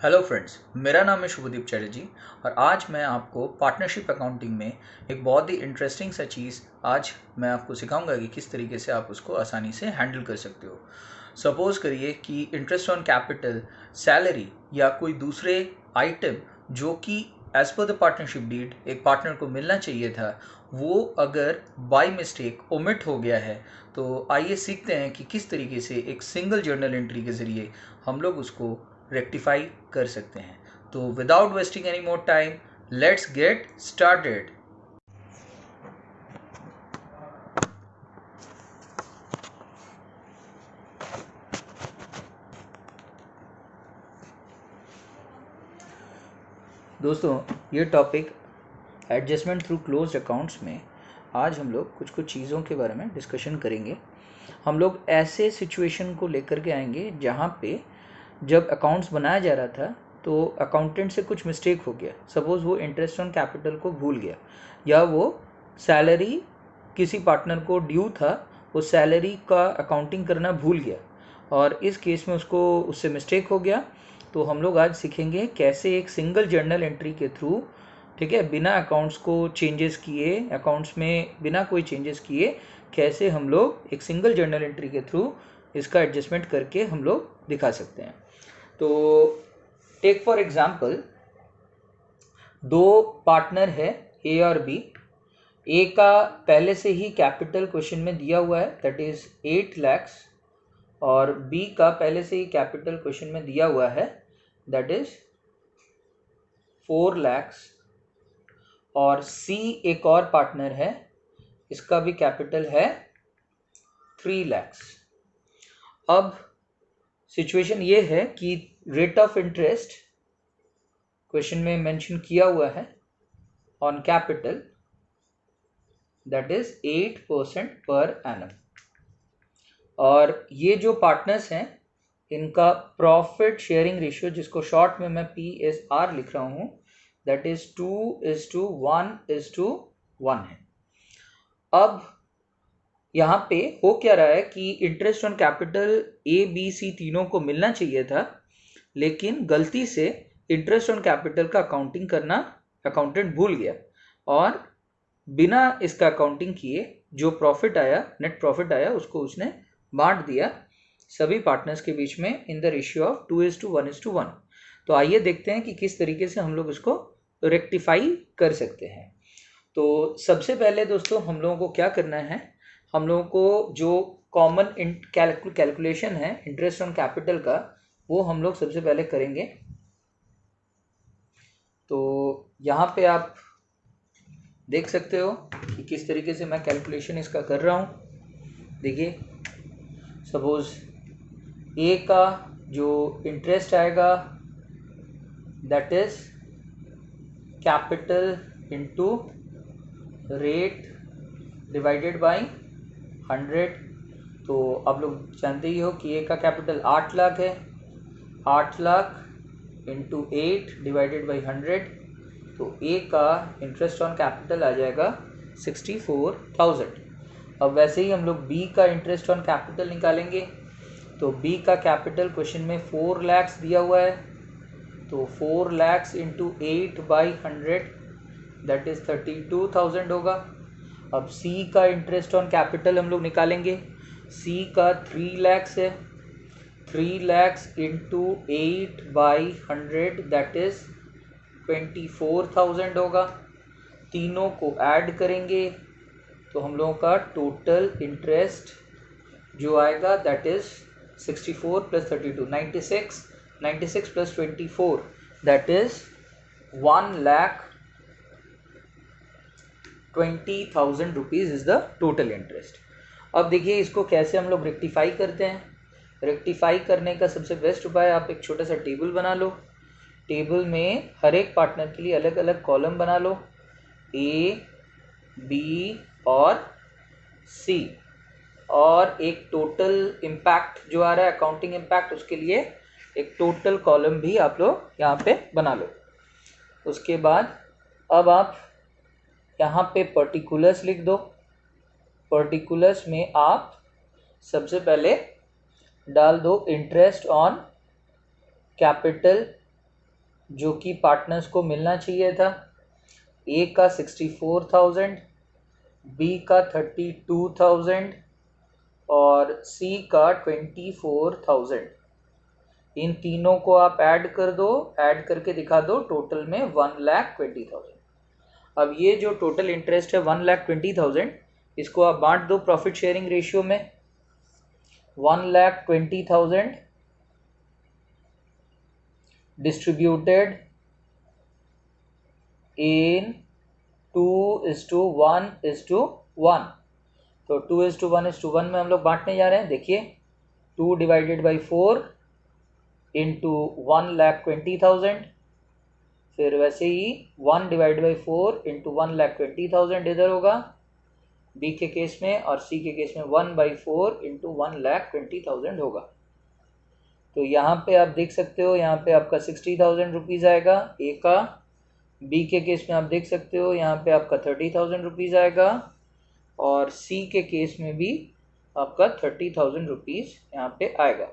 Hello friends, मेरा नाम है शुभदीप चैटर्जी और आज मैं आपको पार्टनरशिप अकाउंटिंग में एक बहुत ही इंटरेस्टिंग सा चीज़ आज मैं आपको सिखाऊंगा कि किस तरीके से आप उसको आसानी से हैंडल कर सकते हो। सपोज़ करिए कि इंटरेस्ट ऑन कैपिटल, सैलरी या कोई दूसरे आइटम जो कि as per the partnership deed एक पार्टनर को मिलना चाहिए था, वो अगर बाय मिस्टेक ओमिट हो गया है, तो आइए सीखते हैं कि किस तरीके से एक सिंगल जर्नल एंट्री के ज़रिए हम लोग उसको रेक्टिफाई कर सकते हैं। तो without wasting any more time, let's get started. दोस्तों, ये topic adjustment through closed accounts में आज हम लोग कुछ चीज़ों के बारे में डिस्कशन करेंगे। हम लोग ऐसे सिचुएशन को लेकर के आएंगे जहाँ पे जब अकाउंट्स बनाया जा रहा था तो अकाउंटेंट से कुछ मिस्टेक हो गया। सपोज़ वो इंटरेस्ट ऑन कैपिटल को भूल गया, या वो सैलरी किसी पार्टनर को ड्यू था, वो सैलरी का अकाउंटिंग करना भूल गया और इस केस में उससे मिस्टेक हो गया। तो हम लोग आज सीखेंगे कैसे एक सिंगल जर्नल एंट्री के थ्रू, ठीक है, बिना अकाउंट्स को चेंजेस किए, अकाउंट्स में बिना कोई चेंजेस किए, कैसे हम लोग एक सिंगल जर्नल एंट्री के थ्रू इसका एडजस्टमेंट करके हम लोग दिखा सकते हैं। तो टेक फॉर एग्जांपल, दो पार्टनर है ए और बी। ए का पहले से ही कैपिटल क्वेश्चन में दिया हुआ है, दैट इज 8 lakhs, और बी का पहले से ही कैपिटल क्वेश्चन में दिया हुआ है, दैट इज 4 lakhs। और सी एक और पार्टनर है, इसका भी कैपिटल है 3 lakhs। अब सिचुएशन ये है कि रेट ऑफ इंटरेस्ट क्वेश्चन में मेंशन किया हुआ है on capital, that is 8% per annum. और ये जो पार्टनर्स हैं, इनका प्रॉफिट शेयरिंग रेशियो, जिसको शॉर्ट में मैं PSR लिख रहा हूँ, दैट इज 2:1:1 है। अब यहाँ पे हो क्या रहा है कि इंटरेस्ट ऑन कैपिटल ABC तीनों को मिलना चाहिए था, लेकिन गलती से इंटरेस्ट ऑन कैपिटल का अकाउंटिंग करना अकाउंटेंट भूल गया और बिना इसका अकाउंटिंग किए जो प्रॉफिट आया, नेट प्रॉफिट आया, उसको उसने बांट दिया सभी पार्टनर्स के बीच में इन द रेशियो ऑफ 2:1:1। तो आइए देखते हैं कि किस तरीके से हम लोग इसको रेक्टिफाई कर सकते हैं। तो सबसे पहले दोस्तों, हम लोगों को क्या करना है, हम लोगों को जो कॉमन कैलकुलेशन है इंटरेस्ट ऑन कैपिटल का, वो हम लोग सबसे पहले करेंगे। तो यहाँ पे आप देख सकते हो कि किस तरीके से मैं कैलकुलेशन इसका कर रहा हूँ। देखिए, सपोज ए का जो इंटरेस्ट आएगा, that is capital into rate divided by 100। तो आप लोग जानते ही हो कि ए का कैपिटल 8 लाख है, 8 लाख इंटू 8 डिवाइडेड बाई 100, तो ए का इंटरेस्ट ऑन कैपिटल आ जाएगा 64,000। अब वैसे ही हम लोग बी का इंटरेस्ट ऑन कैपिटल निकालेंगे। तो बी का कैपिटल क्वेश्चन में 4 lakhs दिया हुआ है, तो 4 lakhs इंटू 8/100, दैट इज 32,000 होगा। अब सी का इंटरेस्ट ऑन कैपिटल हम लोग निकालेंगे। सी का 3 lakhs है, 3 lakhs इंटू 8/100, दैट इज 24,000 होगा। तीनों को ऐड करेंगे तो हम लोगों का टोटल इंटरेस्ट जो आएगा, that is 64 plus 32, 96, 96 plus 24, that is 1,20,000 rupees is the total interest. अब देखिए इसको कैसे हम लोग रेक्टिफाई करते हैं। रेक्टिफाई करने का सबसे बेस्ट उपाय, आप एक छोटा सा टेबल बना लो। टेबल में हर एक पार्टनर के लिए अलग अलग कॉलम बना लो, ए, बी और सी, और एक टोटल इम्पैक्ट जो आ रहा है, अकाउंटिंग इम्पैक्ट, उसके लिए एक टोटल कॉलम भी आप लोग यहाँ पे बना लो। उसके बाद अब आप यहाँ पे पर्टिकुलर्स लिख दो। पर्टिकुलर्स में आप सबसे पहले डाल दो इंटरेस्ट ऑन कैपिटल जो कि पार्टनर्स को मिलना चाहिए था। ए का 64,000, बी का 32,000 और सी का 24,000। इन तीनों को आप ऐड कर दो, ऐड करके दिखा दो, टोटल में 1,20,000। अब ये जो टोटल इंटरेस्ट है 1,20,000, इसको आप बांट दो प्रॉफिट शेयरिंग रेशियो में। 1,20,000 डिस्ट्रीब्यूटेड इन 2:1:1। तो 2:1:1 में हम लोग बांटने जा रहे हैं। देखिए 2 डिवाइडेड बाई 4 इंटू 1,20,000, फिर वैसे ही 1 डिवाइड बाई 4 इंटू 1,20,000 इधर होगा बी के केस में, और सी के केस में 1/4 इंटू 1,20,000 होगा। तो यहाँ पे आप देख सकते हो, यहाँ पे आपका 60,000 रुपीज़ आएगा ए का। बी के केस में आप देख सकते हो यहाँ पे आपका 30,000 रुपीज़ आएगा, और सी के केस में भी आपका 30,000 रुपीज़ यहाँ पे आएगा।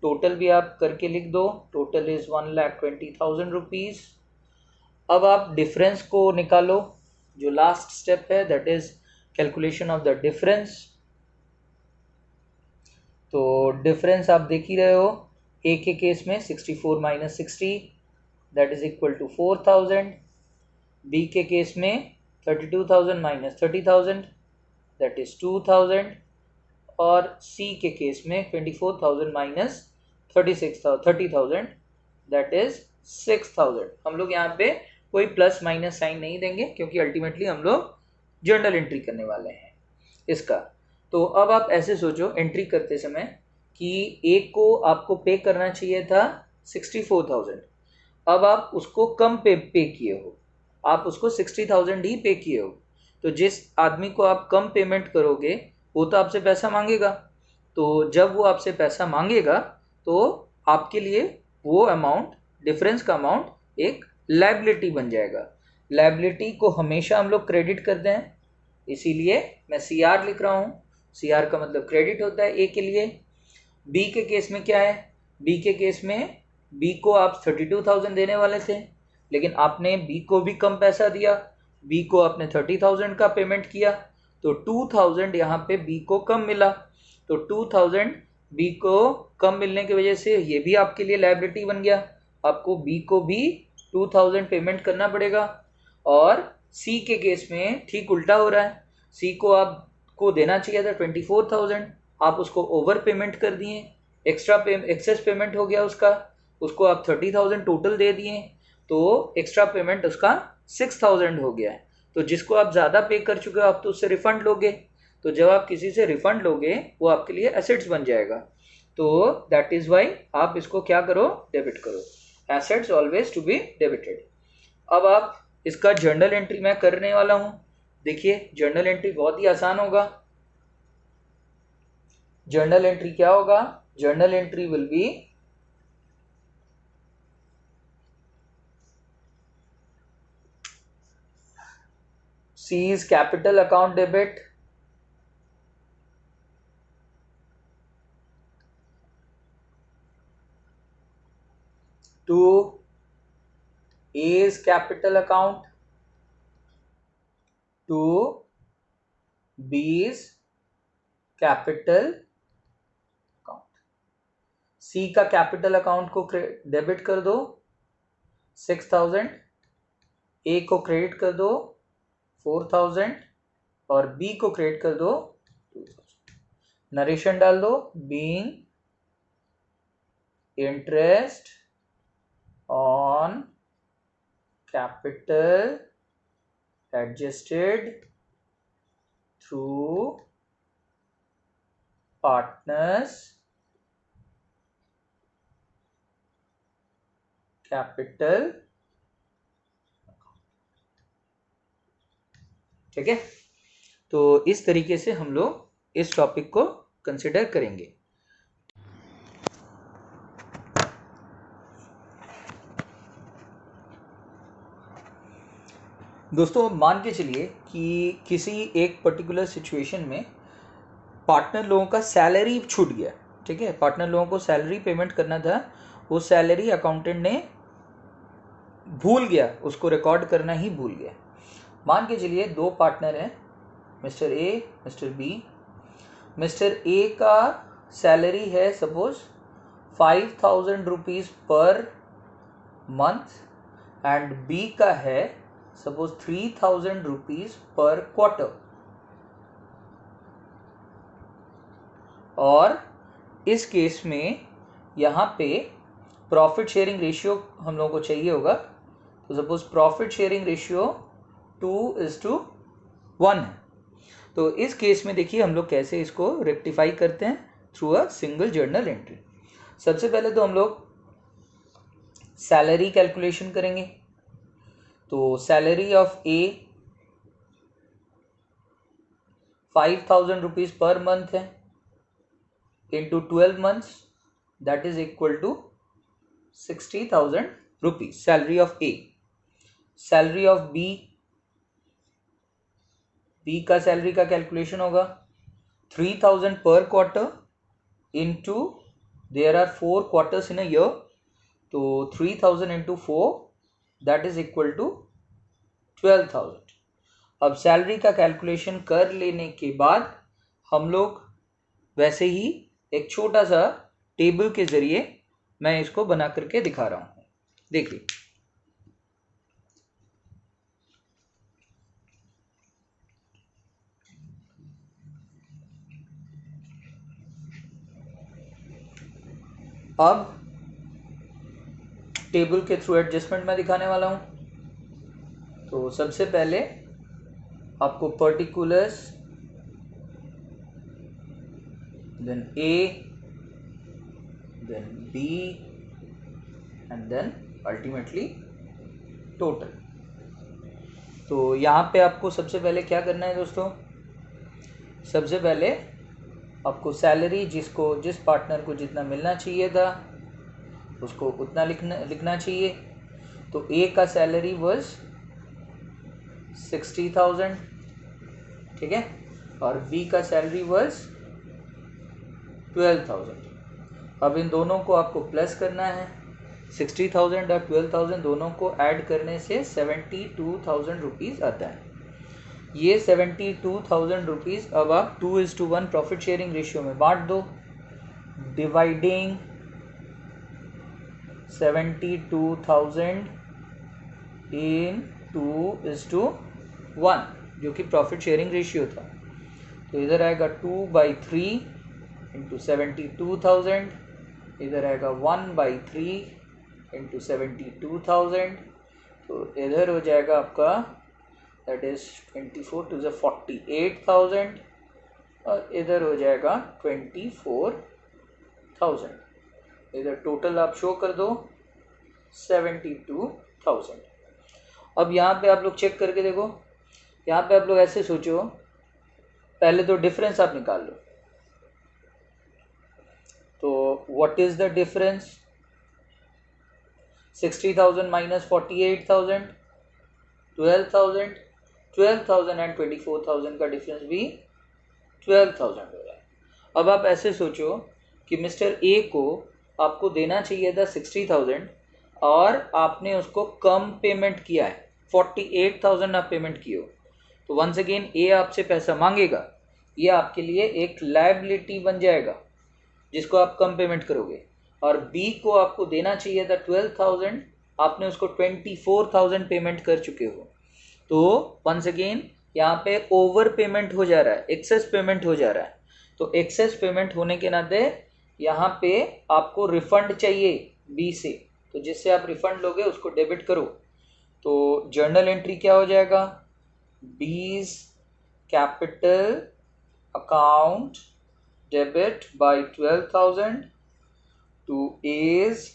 टोटल भी आप करके लिख दो, टोटल इज़ 1,20,000 रुपीज़। अब आप डिफरेंस को निकालो, जो लास्ट स्टेप है that is calculation of the difference. तो डिफरेंस आप देख ही रहे हो, ए के केस में 64 minus 60 that is equal to 4,000, B के केस में 32,000 माइनस 30,000 दैट इज 2,000, और सी के केस में 24,000 माइनस 30,000 दैट इज 6,000। हम लोग यहाँ पे कोई प्लस माइनस साइन नहीं देंगे क्योंकि अल्टीमेटली हम लोग जर्नल एंट्री करने वाले हैं इसका। तो अब आप ऐसे सोचो एंट्री करते समय कि एक को आपको पे करना चाहिए था 64,000, अब आप उसको कम पे किए हो, आप उसको 60,000 ही पे किए हो। तो जिस आदमी को आप कम पेमेंट करोगे वो तो आपसे पैसा मांगेगा, तो जब वो आपसे पैसा मांगेगा तो आपके लिए वो अमाउंट, डिफरेंस का अमाउंट एक लायबिलिटी बन जाएगा। लायबिलिटी को हमेशा हम लोग क्रेडिट करते हैं, इसीलिए मैं सी आर लिख रहा हूँ। सी आर का मतलब क्रेडिट होता है ए के लिए। बी के केस में क्या है, बी के केस में बी को आप 32,000 देने वाले थे, लेकिन आपने बी को भी कम पैसा दिया, बी को आपने 30,000 का पेमेंट किया, तो 2,000 यहाँ पे बी को कम मिला। तो 2,000 बी को कम मिलने की वजह से ये भी आपके लिए लायबिलिटी बन गया, आपको बी को भी 2,000 पेमेंट करना पड़ेगा। और सी के केस में ठीक उल्टा हो रहा है, सी को आपको देना चाहिए था 24,000, आप उसको ओवर पेमेंट कर दिए, एक्सेस पेमेंट हो गया उसका, उसको आप 30,000 टोटल दे दिए, तो एक्स्ट्रा पेमेंट उसका 6,000 हो गया है। तो जिसको आप ज़्यादा पे कर चुके हो आप तो उससे रिफंड लोगे, तो जब आप किसी से रिफंड लोगे वो आपके लिए एसेट्स बन जाएगा। तो दैट इज वाई आप इसको क्या करो, डेबिट करो, assets always to be debited. अब आप इसका जर्नल एंट्री मैं करने वाला हूं। देखिए जर्नल एंट्री बहुत ही आसान होगा। जर्नल एंट्री क्या होगा, journal entry will be C is capital account debit, to A is capital account, to B is capital account। C का कैपिटल अकाउंट को डेबिट कर दो 6,000, A को क्रेडिट कर दो 4,000 और B को क्रेडिट कर दो 2,000। नरेशन डाल दो, being interest on capital adjusted through partners capital. ठीक है, तो इस तरीके से हम लोग इस टॉपिक को कंसिडर करेंगे। दोस्तों मान के चलिए कि किसी एक पर्टिकुलर सिचुएशन में पार्टनर लोगों का सैलरी छूट गया। ठीक है, पार्टनर लोगों को सैलरी पेमेंट करना था, वो सैलरी अकाउंटेंट ने भूल गया, उसको रिकॉर्ड करना ही भूल गया। मान के चलिए दो पार्टनर हैं, mister A, mister B. Mister A का सैलरी है suppose 5,000 rupees per month and B का है सपोज 3,000 रुपीज़ पर क्वार्टर। और इस केस में यहाँ पे प्रॉफिट शेयरिंग रेशियो हम लोगों को चाहिए होगा। तो सपोज प्रॉफिट शेयरिंग रेशियो 2:1 है। तो इस केस में देखिए हम लोग कैसे इसको रेक्टिफाई करते हैं, through a single journal entry. सबसे पहले तो हम लोग सैलरी कैलकुलेशन करेंगे। तो salary of A 5,000 rupees per month है, into 12 months, that is equal to 60,000 rupees, salary of A. Salary of B, B का सैलरी का कैलकुलेशन होगा 3,000 per quarter into, there are 4 quarters in a year, तो 3,000 into 4 that is equal to 12,000। अब salary का calculation कर लेने के बाद हम लोग वैसे ही एक छोटा सा टेबल के जरिए मैं इसको बना करके दिखा रहा हूं। देखिए अब टेबल के थ्रू एडजस्टमेंट मैं दिखाने वाला हूं। तो सबसे पहले आपको particulars, then A, then B and then ultimately total. तो यहाँ पे आपको सबसे पहले क्या करना है दोस्तों, सबसे पहले आपको सैलरी जिस पार्टनर को जितना मिलना चाहिए था उसको उतना लिखना चाहिए। तो ए का सैलरी वाज 60,000, ठीक है, और बी का सैलरी वाज 12,000। अब इन दोनों को आपको प्लस करना है। 60,000 और 12,000 दोनों को ऐड करने से 72,000 रुपीज़ आता है। ये 72,000 रुपीज़ अब आप 2:1 प्रॉफिट शेयरिंग रेशियो में बांट दो। डिवाइडिंग 72,000 इन 2:1 जो कि प्रॉफिट शेयरिंग रेशियो था। तो इधर आएगा 2/3 इंटू 72,000, इधर आएगा 1/3 इंटू 72,000। तो इधर हो जाएगा आपका दैट इज 24 टू 48,000 और इधर हो जाएगा 24,000। इधर टोटल आप शो कर दो 72,000। अब यहाँ पे आप लोग चेक करके देखो, यहाँ पे आप लोग ऐसे सोचो, पहले तो डिफरेंस आप निकाल लो। तो what is the difference, 60,000 minus 48,000, 12,000, 12,000 and 24,000 का डिफरेंस भी 12,000 हो रहा है। अब आप ऐसे सोचो कि मिस्टर ए को आपको देना चाहिए था 60,000 और आपने उसको कम पेमेंट किया है, 48,000 आप पेमेंट किए हो। तो वंस अगेन ए आपसे पैसा मांगेगा, ये आपके लिए एक लायबिलिटी बन जाएगा जिसको आप कम पेमेंट करोगे। और बी को आपको देना चाहिए था 12,000, आपने उसको 24,000 पेमेंट कर चुके हो। तो वंस अगेन यहाँ पे ओवर पेमेंट हो जा रहा है, एक्सेस पेमेंट हो जा रहा है। तो एक्सेस पेमेंट होने के नाते यहाँ पे आपको रिफंड चाहिए बी से, तो जिससे आप रिफंड लोगे उसको डेबिट करो। तो जर्नल एंट्री क्या हो जाएगा, B's capital account debit by 12,000 to A's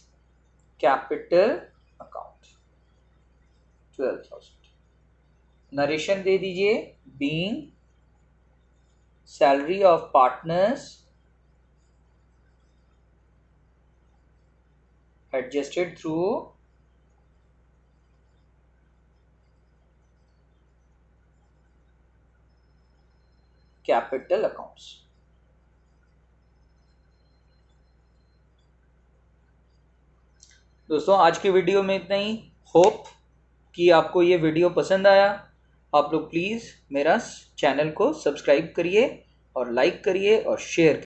capital account 12,000। Narration दे दीजिए, being salary of partners adjusted through capital accounts. दोस्तों आज की वीडियो में इतना ही। होप कि आपको ये वीडियो पसंद आया। आप लोग प्लीज़ मेरा चैनल को सब्सक्राइब करिए और लाइक करिए और शेयर